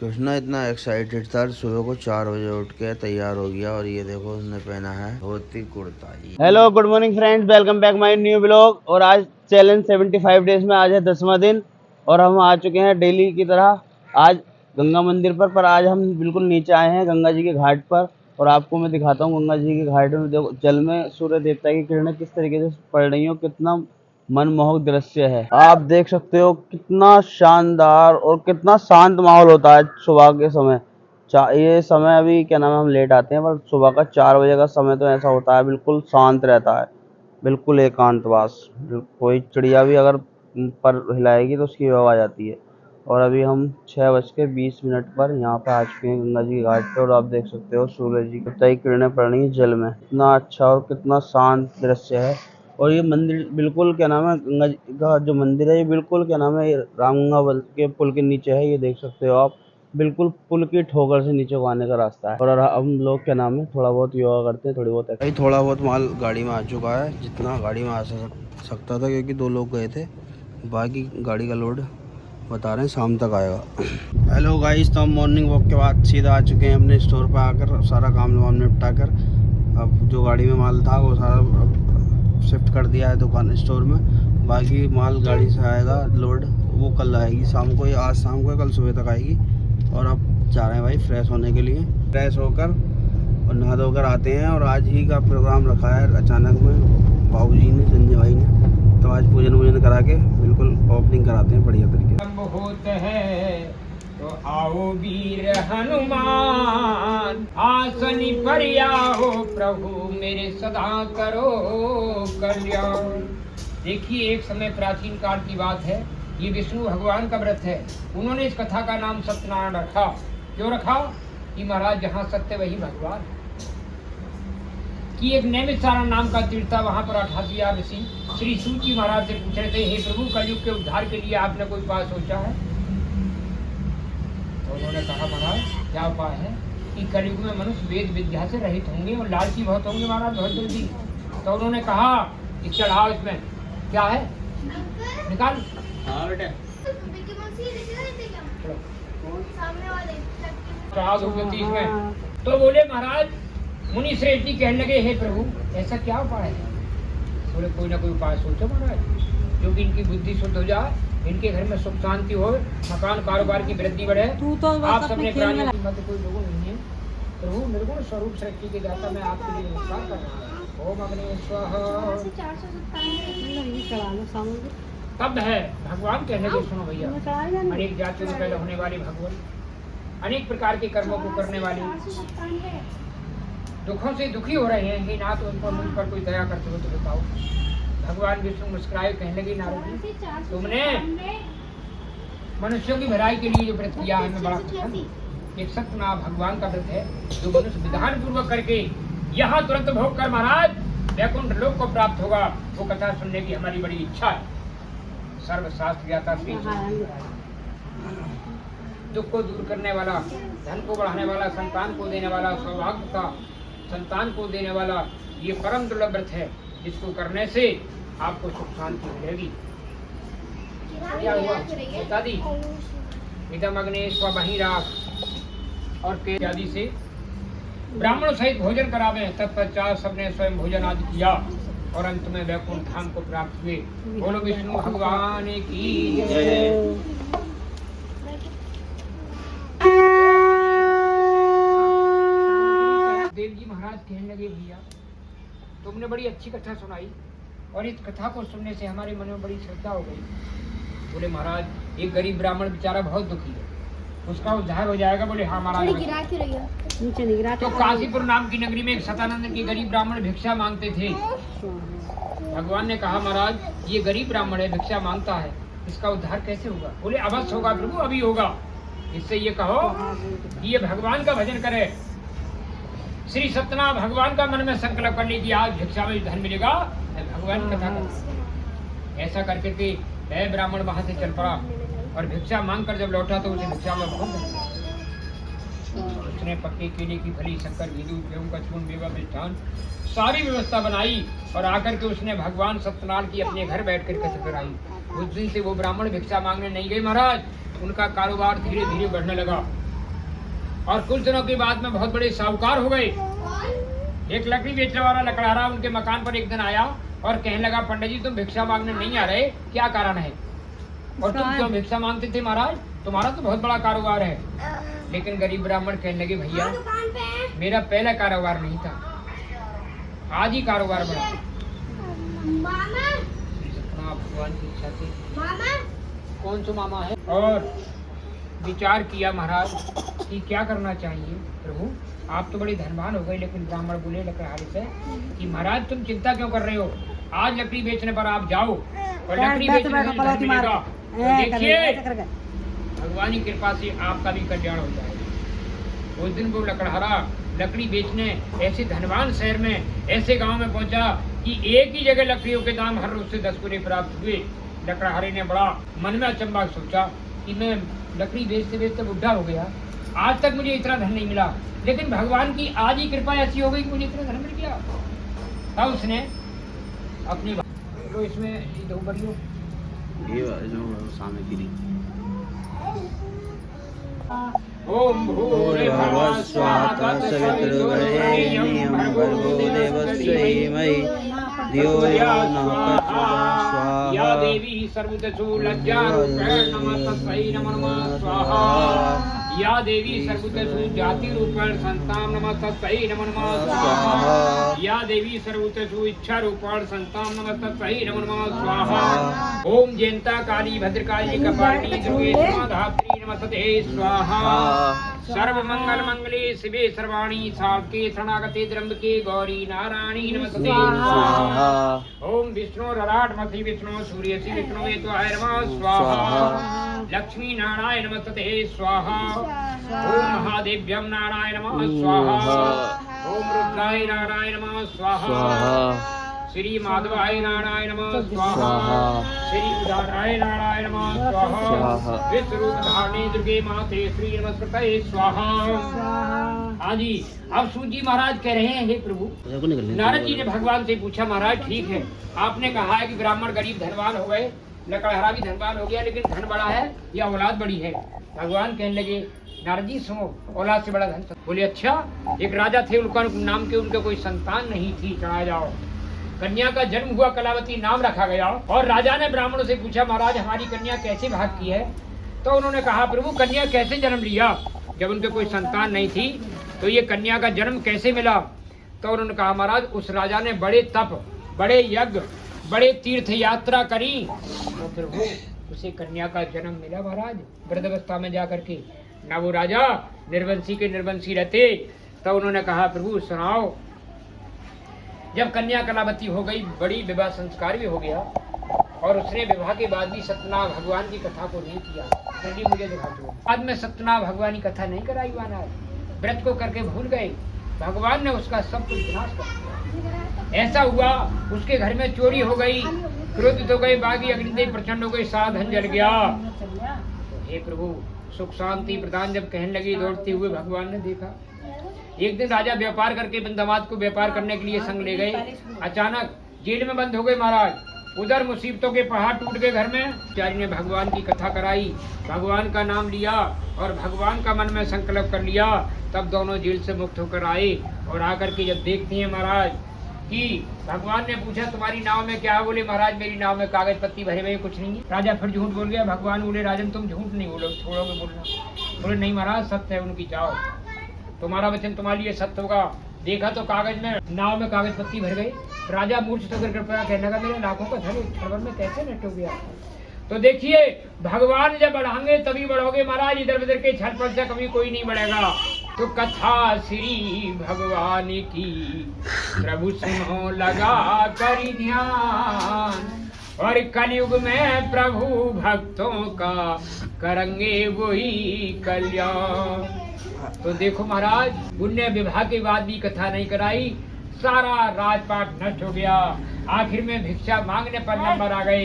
कृष्णा इतना एक्साइटेड था, सुबह को 4 बजे उठ के तैयार हो गया और ये देखो उसने पहना है dhoti kurta. Hello good morning friends, welcome back my new blog. और आज चैलेंज 75 डेज में आज है 10वां दिन और हम आ चुके हैं डेली की तरह आज गंगा मंदिर पर आज हम बिल्कुल नीचे आए हैं गंगा जी के घाट पर। और आपको मैं दिखाता हूँ गंगा जी के घाट में देखो जल में सूर्य देवता की किरणें किस तरीके से पड़ रही हो, कितना मनमोहक दृश्य है। आप देख सकते हो कितना शानदार और कितना शांत माहौल होता है सुबह के समय। ये समय अभी क्या नाम है, हम लेट आते हैं पर सुबह का 4 बजे का समय तो ऐसा होता है, बिल्कुल शांत रहता है, बिल्कुल एकांतवास। कोई चिड़िया भी अगर पर हिलाएगी तो उसकी आवाज़ आ जाती है। और अभी हम 6:20 पर यहाँ पे आ चुके हैं गंगा जी के घाट पे और आप देख सकते हो सूरज जी की किरणें पड़ रही है जल में। कितना अच्छा और कितना शांत दृश्य है। और ये मंदिर बिल्कुल क्या नाम है, गंगा जी का जो मंदिर है ये बिल्कुल क्या नाम है, रामगंगा के पुल के नीचे है। ये देख सकते हो आप, बिल्कुल पुल की ठोकर से नीचे को आने का रास्ता है। और हम लोग क्या नाम है थोड़ा बहुत योगा करते हैं, थोड़ा बहुत माल गाड़ी में आ चुका है, जितना गाड़ी में आ सकता था, क्योंकि 2 लोग गए थे। बाकी गाड़ी का लोड बता रहे हैं शाम तक आएगा। हेलो गाइस, तो हम मॉर्निंग वॉक के बाद सीधा आ चुके हैं अपने स्टोर पर आकर सारा काम वाम निपटा कर। अब जो गाड़ी में माल था वो सारा शिफ्ट कर दिया है दुकान स्टोर में। बाकी माल गाड़ी से आएगा लोड, वो कल आएगी शाम को, या आज शाम को, कल सुबह तक आएगी। और अब जा रहे हैं भाई फ्रेश होने के लिए। फ्रेश होकर और नहा धोकर आते हैं। और आज ही का प्रोग्राम रखा है अचानक में बाबूजी ने, संजय भाई ने, तो आज पूजन वूजन करा के बिल्कुल ओपनिंग कराते हैं बढ़िया तरीके से। होते हैं तो आओ वीर हनुमान, आसनी पर आओ प्रभु मेरे सदा करो कल्याण। देखिए, एक समय प्राचीन काल की बात है, ये विष्णु भगवान का व्रत है। उन्होंने इस कथा का नाम सत्यनारायण रखा। क्यों रखा? कि महाराज जहाँ सत्य वही भगवान। कि एक नैमिषारण्य नाम का तीर्थ था, वहाँ पर 88 ऋषि श्री सूत जी महाराज से पूछ रहे थे, हे प्रभु, कलयुग के उद्धार के लिए आपने कोई उपाय सोचा है? तो उन्होंने कहा, महाराज क्या उपाय है? कि कलयुग में मनुष्य वेद विद्या से रहित होंगे और लालची बहुत होंगे महाराज, बहुत जल्दी। तो उन्होंने कहा कि चढ़ाओ इसमें, क्या है निकाल। हाँ बेटा, चढ़ा दो 30 में। तो बोले महाराज, मुनि श्रेष्ठ जी कहने लगे, हे प्रभु ऐसा क्या उपाय है? बोले कोई ना कोई उपाय सोचो महाराज, जो कि इनकी बुद्धि शुद्ध हो जाए, इनके घर में सुख शांति हो, मकान कारोबार की वृद्धि बढ़े। आप सबने प्राणियों की मध्य कोई लोगों नहीं है। प्रभु निर्गुण स्वरूप सृष्टि के दाता, मैं आपके लिए नमस्कार कर रहा हूँ। ओम अग्नि स्वाहा। तब है भगवान कहने के, सुनो भैया, अनेक जातियों में पैदा होने वाले भगवान, अनेक प्रकार के कर्मों को करने वाले, दुखों से दुखी हो रहे हैं, कि नाथ उनको मुझ पर कोई दया करते हो तो बताओ। भगवान विष्णु मुस्कुराए, कहने लगे, नारद जी, तुमने मनुष्यों की भलाई के लिए जो व्रत किया है, मैं बड़ा खुश हूं। एक सत्यनारायण भगवान का व्रत है, जो मनुष्य विधान पूर्वक करके यहाँ तुरंत भोग कर महाराज वैकुंठ लोक को प्राप्त होगा। वो कथा सुनने की हमारी बड़ी इच्छा है। सर्वशास्त्र ज्ञाता श्री दुख को दूर करने वाला, धन को बढ़ाने वाला, संतान को देने वाला, सौभाग्य का संतान को देने वाला, ये परम दुर्लभ व्रत है, जिसको करने से आपको सुख शांति मिलेगी। क्या हुआ बता दी? इदम अग्ने स्वबहिरा और के आदि से ब्राह्मण सहित भोजन करावे। तत्पश्चात सबने स्वयं भोजन आदि किया और अंत में वैकुंठ धाम को प्राप्त हुए। बोलो विष्णु भगवान की जय। देव जी महाराज कहने लगे, भैया तुमने बड़ी अच्छी कथा सुनाई और इस कथा को सुनने से हमारे मन में बड़ी श्रद्धा हो गई। बोले महाराज, एक गरीब ब्राह्मण बेचारा बहुत दुखी है, उसका उद्धार हो जाएगा। बोले हाँ महाराज। तो काशीपुर नाम की नगरी में एक सतानंद के गरीब ब्राह्मण भिक्षा मांगते थे। भगवान ने कहा, महाराज ये गरीब ब्राह्मण है, भिक्षा मांगता है, इसका उद्धार कैसे होगा? बोले अवश्य होगा प्रभु, अभी होगा। इससे ये कहो कि ये भगवान का भजन करे। श्री सत्यनारायण भगवान का मन में संकल्प कर लीजिए, आज भिक्षा में धन मिलेगा, भगवान कथा कर। ऐसा करके के वह ब्राह्मण वहां से चल पड़ा और भिक्षा मांग कर जब लौटा तो उसे भिक्षा में भूख उसने पक्के केले की फली, शक्कर, घी, दूध, गेहूं का चूर्ण, मेवा, मिष्ठान सारी व्यवस्था बनाई और आकर के उसने भगवान सत्यनारायण की अपने घर बैठ कर कथा कराई। उस दिन से वो ब्राह्मण भिक्षा मांगने नहीं गए महाराज, उनका कारोबार धीरे धीरे बढ़ने लगा। और कुछ दिनों के बाद में बहुत बड़े साहूकार हो गए। एक लकड़ी बेचने वाला लकड़हारा उनके मकान पर एक दिन आया और कहने लगा, पंडित जी तुम भिक्षा मांगने नहीं आ रहे, क्या कारण है? और तुम क्यों भिक्षा मांगते थे महाराज? तुम्हारा तो बहुत बड़ा कारोबार है। लेकिन गरीब ब्राह्मण कहने लगे, भैया मेरा पहला कारोबार नहीं था, आज ही कारोबार बढ़ा। भगवान की इच्छा से कौन सा मामा है? और विचार किया महाराज कि क्या करना चाहिए। प्रभु आप तो बड़े धनवान हो गए, लेकिन ब्राह्मण बोले लकड़हारे से कि महाराज तुम चिंता क्यों कर रहे हो, आज लकड़ी बेचने पर आप जाओ और लकड़ी बेचने में धन मिलेगा। तो देखिए भगवान की कृपा से आपका भी कल्याण हो जाएगा। उस दिन वो लकड़हारा लकड़ी बेचने ऐसे धनवान शहर में, ऐसे गांव में पहुंचा कि एक ही जगह लकड़ियों के दाम हर रोज से 10 गुने प्राप्त हुए। लकड़हारे ने बड़ा मन में अचंभा सोचा कि मैं लकड़ी बेचते बेचते बुढ़ा हो गया, आज तक मुझे इतना धन नहीं मिला, लेकिन भगवान की आज ही कृपा ऐसी हो गई कि मुझे इतना धन मिल गया। तब उसने अपनी तो इसमें दो बड़ियों ये सामने गिरी। ओम भूर्भुवः स्वः तत्सवितुर्वरेण्यं भर्गो देवस्य धीमहि धियो यो नः प्रचोदयात्। या देवी सर्वतसु लज्जारूपेण नमस्तस्यै नमो नमः स्वाहा। या देवी सर्वतसु जातिरूपेण संतां नमस्तस्यै नमो नमः स्वाहा। या देवी सर्वतसु इच्छारूपेण संतां नमस्तस्यै नमो नमः स्वाहा। ओम जयंता काली भद्रकाली कपालिनी दुर्गे क्षमा धात्री नमस्ते स्वाहा। सर्वमंगल मंगले शिवे सर्वाणी साधके शरणागते त्र्यंबके गौरी नारायणी नमस्ते स्वाहा। ओम विष्णु रराट मथि विष्णु सूर्यसि विष्णु वेत्वाय नमः स्वाहा। लक्ष्मी नारायण नमस्ते स्वाहा। ओम महादेव्यं नारायण नमः स्वाहा। ओम रुद्राय नारायण नमः स्वाहा। श्री माधवाय नारायण नमः स्वाहा। श्री उदाराय नारायण नमः स्वाहा। विश्वरूप धारिणी दुर्गे माते श्री नमस्ते स्वाहा। हाँ जी, अब सूत जी महाराज कह रहे हैं, हे प्रभु, नारद जी ने भगवान से पूछा, महाराज ठीक है आपने कहा है कि ब्राह्मण गरीब धनवान हो गए, लकड़हारा भी धनवान हो गया, लेकिन धन बड़ा है या औलाद बड़ी है? भगवान कहने लगे, नारद जी सुनो, औलाद से बड़ा धन। बोले अच्छा, एक राजा थे, उनका नाम के उनके कोई संतान नहीं थी, चढ़ा जाओ। कन्या का जन्म हुआ, कलावती नाम रखा गया, और राजा ने ब्राह्मणों से पूछा, महाराज हमारी कन्या कैसे भाग की है? तो उन्होंने कहा, प्रभु कन्या कैसे जन्म लिया, जब उनके कोई संतान नहीं थी तो ये कन्या का जन्म कैसे मिला? तो उन्होंने कहा, महाराज उस राजा ने बड़े तप, बड़े यज्ञ, बड़े तीर्थ यात्रा करी, तो फिर वो उसे कन्या का जन्म मिला महाराज, वृद्धावस्था में जाकर के। ना वो राजा निर्वंशी के निर्वंशी रहते। तो उन्होंने कहा, प्रभु सुनाओ। जब कन्या कलावती हो गई, बड़ी विवाह संस्कार भी हो गया, और उसने विवाह के बाद भी सत्यनारायण भगवान की कथा को नहीं किया। जल्दी मुझे दिखा दो। बाद में सत्यनारायण भगवान की कथा नहीं कराई, महाराज व्रत को करके भूल गए, भगवान ने उसका सब कुछ विनाश कर दिया। ऐसा हुआ, उसके घर में चोरी हो गई, क्रोधित हो गए, बागी अग्निदेव प्रचंड हो गए, सारा धन जल गया। तो हे प्रभु सुख शांति प्रदान जब कहने लगी, दौड़ते हुए भगवान ने देखा। एक दिन राजा व्यापार करके बंदमात को व्यापार करने के लिए संग ले गए, अचानक जेल में बंद हो गए महाराज। उधर मुसीबतों के पहाड़ टूट गए घर में। चारी ने भगवान की कथा कराई, भगवान का नाम लिया और भगवान का मन में संकल्प कर लिया। तब दोनों जेल से मुक्त होकर आए, और आकर के जब देखती हैं महाराज कि भगवान ने पूछा, तुम्हारी नाव में क्या है? बोले, महाराज मेरी नाव में कागज पत्ती भरे हुए कुछ नहीं है। राजा फिर झूठ बोल गया। भगवान बोले, राजन तुम झूठ नहीं बोलो, छोड़ोगे बोलना? बोले, नहीं महाराज सत्य है उनकी, जाओ, तुम्हारा वचन तुम्हारे लिए सत्य होगा। देखा तो कागज में, नाव में कागज पत्ती भर गई। राजा मूर्छित होकर कृपया कहने लगा, मेरे लाखों का धन खबर में कैसे नष्ट हो गया? तो देखिए भगवान जब बढ़ाएंगे तभी बढ़ोगे महाराज, इधर उधर के छल पल से कभी कोई नहीं बढ़ेगा। तो कथा श्री भगवान की प्रभु सुनो लगा कर ध्यान, और कलयुग में प्रभु भक्तों का करेंगे वही कल्याण। तो देखो महाराज, पुण्य विवाह के बाद भी कथा नहीं कराई, सारा राजपाट नष्ट हो गया। आखिर में भिक्षा मांगने पर नंबर आ गए।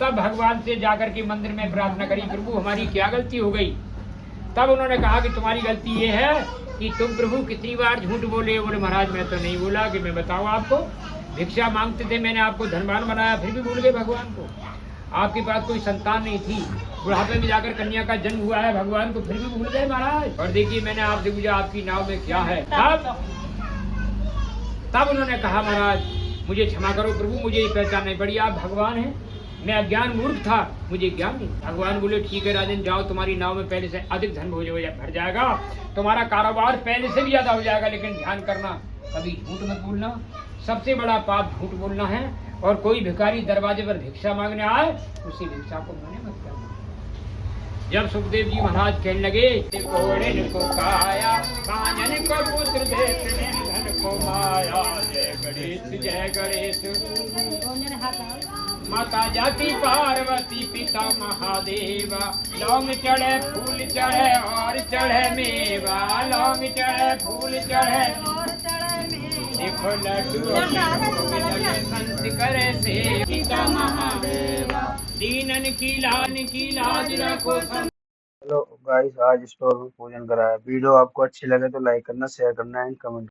तब भगवान से जाकर के मंदिर में प्रार्थना करी, प्रभु हमारी क्या गलती हो गई? तब उन्होंने कहा कि तुम्हारी गलती ये है कि तुम प्रभु कितनी बार झूठ बोले। बोले, महाराज मैं तो नहीं बोला, कि मैं बताऊं आपको, भिक्षा मांगते थे, मैंने आपको धनवान बनाया, फिर भी भूल गए भगवान को। आपके पास कोई संतान नहीं थी, बुढ़ापे में जाकर कन्या का जन्म हुआ है, भगवान को फिर भी भूल गए महाराज। और देखिए मैंने आपसे पूछा आपकी नाव में क्या है, तब उन्होंने कहा महाराज मुझे क्षमा करो प्रभु, मुझे ये पहचान नहीं पड़ी, आप भगवान हैं, मैं अज्ञान मूर्ख था, मुझे ज्ञान नहीं। भगवान बोले ठीक है राजन, जाओ तुम्हारी नाव में पहले से अधिक धन भर जाएगा, तुम्हारा कारोबार पहले से भी ज्यादा हो जाएगा, लेकिन ध्यान करना कभी झूठ मत बोलना, सबसे बड़ा पाप झूठ बोलना है। और कोई भिखारी दरवाजे पर भिक्षा मांगने आए उसी भिक्षा को मना मत करना। जब सुखदेव जी महाराज कहने लगे को काया कानन को पुत्र देते धन को माया, जय गणेश माता जाति पार्वती पिता महादेवा, लौंग चढ़े फूल चढ़े और चढ़े मेवा, लौंग चढ़े फूल चढ़े देखो लड्डू संत करे से पिता महादेवा, दीनन की लाज रखो। हेलो गाइस, आज स्टोर में पूजन कराया। वीडियो आपको अच्छी लगे तो लाइक करना, शेयर करना एंड कमेंट।